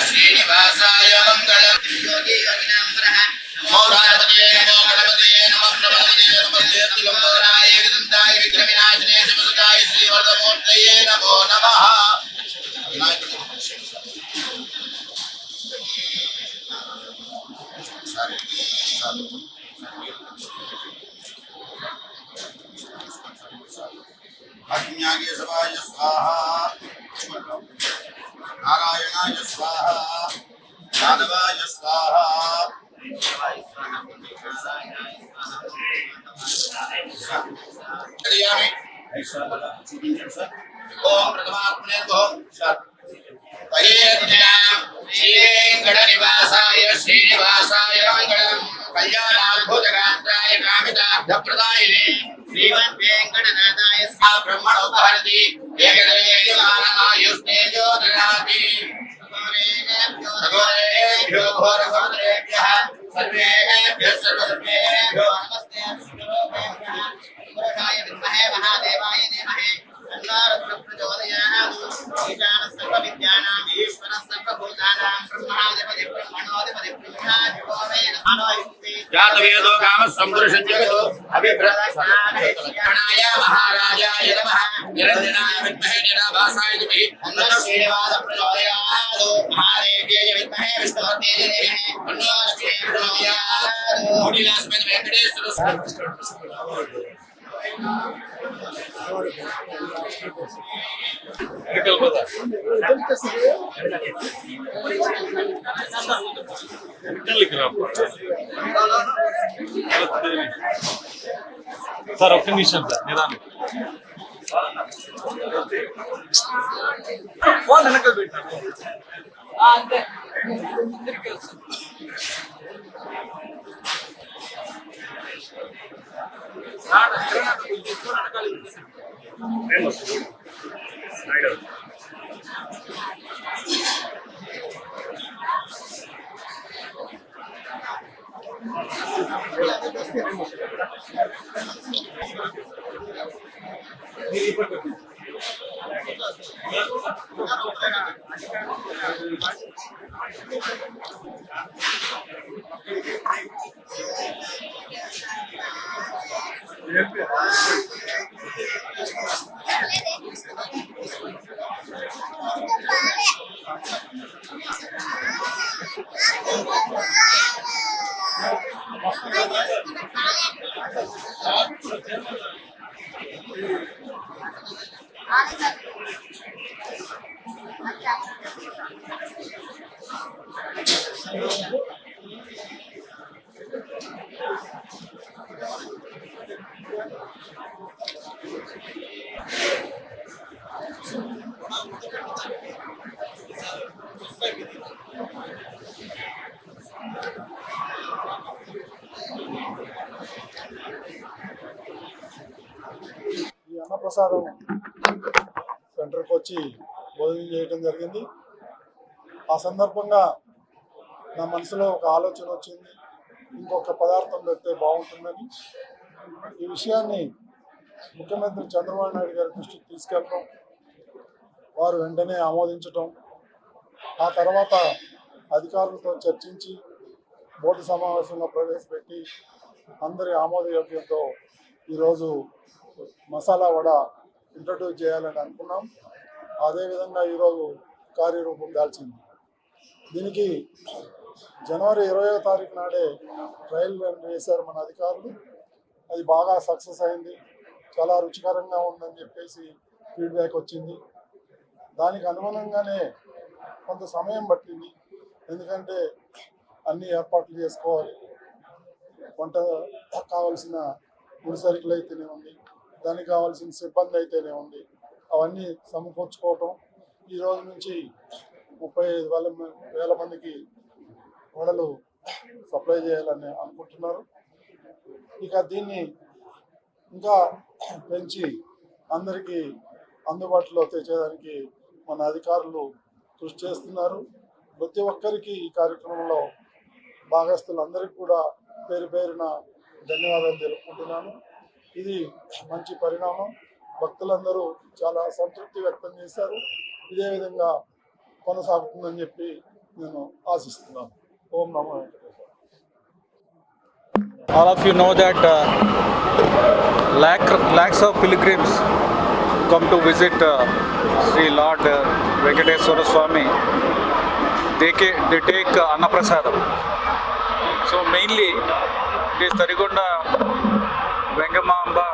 శ్రీనివాసాయ మంగళం యోగి యోగినాంబరః నమో రాజపతే నమో గణపతే నమో ప్రమదతే నమస్తే లంబోదరాయ విదంతాయ విఘ్నవినాశనే శివసుతాయ శ్రీవరదమూర్తయే నమో నమః. అజ్ఞాయేశవాయ స్వాహా, నారాయణాయ స్వాహా, మాధవాయ స్వాహా. ఓం ప్రథమాత్మనే ఓం శ్రీవేంకటనివాసాయ శ్రీనివాసాయ మంగళం కళ్యాణాద్భుతగాత్రాయ కామితార్థప్రదాయినే శ్రీమద్వేంకటనాథాయ సా బ్రహ్మణోపహరతి ఏకదేశమానమాయుష్ణేజో దదాతి ఘోరేభ్యో ఘోరఘోరేభ్యః సర్వేభ్యః సర్వసర్వేభ్యో నమస్తే పురుషాయ విద్మహే మహాదేవాయ ధీమహి తన్నో రుద్రః ప్రచోదయాత్. ఈశానः సర్వవిద్యానాం ఈశ్వరः సర్వభూతానాం బ్రహ్మాధిపతిః బ్రహ్మణోధిపతిః బ్రహ్మాధిపో మే నమోऽస్మి. జాతవేదో కామः సంపురుషం జగతో అభిప్రదక్షిణాయ మహారాజాయ నమః. నిరంజనాయ విద్మహే నిరాభాసాయ ధీమహి తన్నో శ్రీనివాసః ప్రచోదయాత్. మహాదేవ్యాయ విద్మహే విష్ణుపత్న్యై ధీమహి తన్నో లక్ష్మీ ప్రచోదయాత్. మూఢిలాస్మేన వెంకటేశ్వర సార్ ఒక్క నిమిషం సార్ నిదానం ఫోన్ వెనక పెట్టాను అంతే అన్నప్రసాదం సెంటర్కి వచ్చి భోజనం చేయడం జరిగింది. ఆ సందర్భంగా నా మనసులో ఒక ఆలోచన వచ్చింది, ఇంకొక పదార్థం పెడితే బాగుంటుందని. ఈ విషయాన్ని ముఖ్యమంత్రి చంద్రబాబు నాయుడు గారి దృష్టికి తీసుకెళ్ళడం, వారు వెంటనే ఆమోదించటం, ఆ తర్వాత అధికారులతో చర్చించి బోర్డు సమావేశంలో ప్రవేశపెట్టి అందరి ఆమోదయోగ్యంతో ఈరోజు మసాలా వడ ఇంట్రడ్యూస్ చేయాలని అనుకున్నాం. అదేవిధంగా ఈరోజు కార్యరూపం దాల్చింది. దీనికి జనవరి 20వ తారీఖు నాడే ట్రయల్ వేశారు మన అధికారులు. అది బాగా సక్సెస్ అయింది, చాలా రుచికరంగా ఉందని చెప్పేసి ఫీడ్బ్యాక్ వచ్చింది. దానికి అనుగుణంగానే కొంత సమయం పట్టింది, ఎందుకంటే అన్ని ఏర్పాట్లు చేసుకోవాలి. వంట కావాల్సిన ముడిసరుకులు అయితేనే ఉంది, దానికి కావాల్సిన సిబ్బంది అయితేనే ఉంది, అవన్నీ సమకూర్చుకోవటం. ఈ రోజు నుంచి 35,000 మందికి వడలు సప్లై చేయాలని అనుకుంటున్నారు. ఇక దీన్ని ఇంకా పెంచి అందరికీ అందుబాటులో తెచ్చేదానికి మన అధికారులు కృషి చేస్తున్నారు. ప్రతి ఒక్కరికి ఈ కార్యక్రమంలో భాగస్తులందరికీ కూడా పేరు పేరున ధన్యవాదాలు తెలుపుకుంటున్నాను. ఇది మంచి పరిణామం. భక్తులందరూ చాలా సంతృప్తి వ్యక్తం చేశారు. ఇదే విధంగా కొనసాగుతుందని చెప్పి నేను ఆశిస్తున్నాను. ఓం నమో Venkateswara. All of you know that lakhs of pilgrims come to visit Sri Lord Venkateswara Swami. They take Annaprasadam. So mainly it is Tarigonda Vengamamba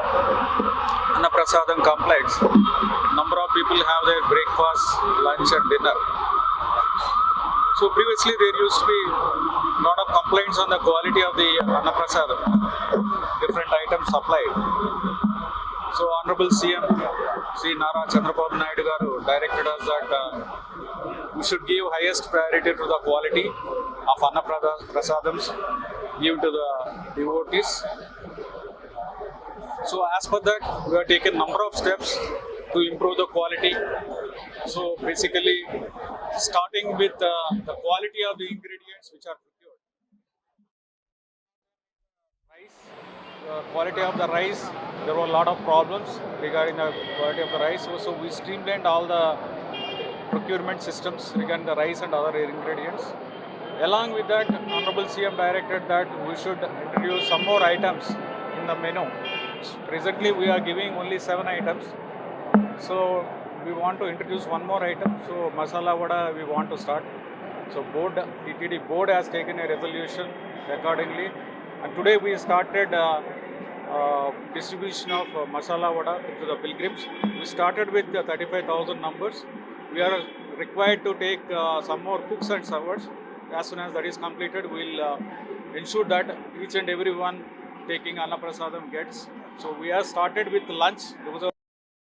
Annaprasadam complex. Number of people have their breakfast, lunch and dinner. So previously there used to be a lot of complaints on the quality of the Annaprasadam, different items supplied. So Honorable CM Sri Nara Chandrababu Naidu garu directed us that we should give highest priority to the quality of Annaprasadams given to the devotees. So as per that, we have taken number of steps to improve the quality. So basically, starting with the quality of the ingredients which are procured. Rice, quality of the rice, there were a lot of problems regarding the quality of the rice. So we streamlined all the procurement systems regarding the rice and other ingredients. Along with that, Honorable CM directed that we should introduce some more items in the menu. Presently, we are giving only 7 items. So we want to introduce one more item. So masala vada we want to start. So TTD board has taken a resolution accordingly. And today we started distribution of masala vada to the pilgrims. We started with 35,000 numbers. We are required to take some more cooks and servers. As soon as that is completed, we will ensure that each and every one taking Annaprasadam gets. So we have started with lunch.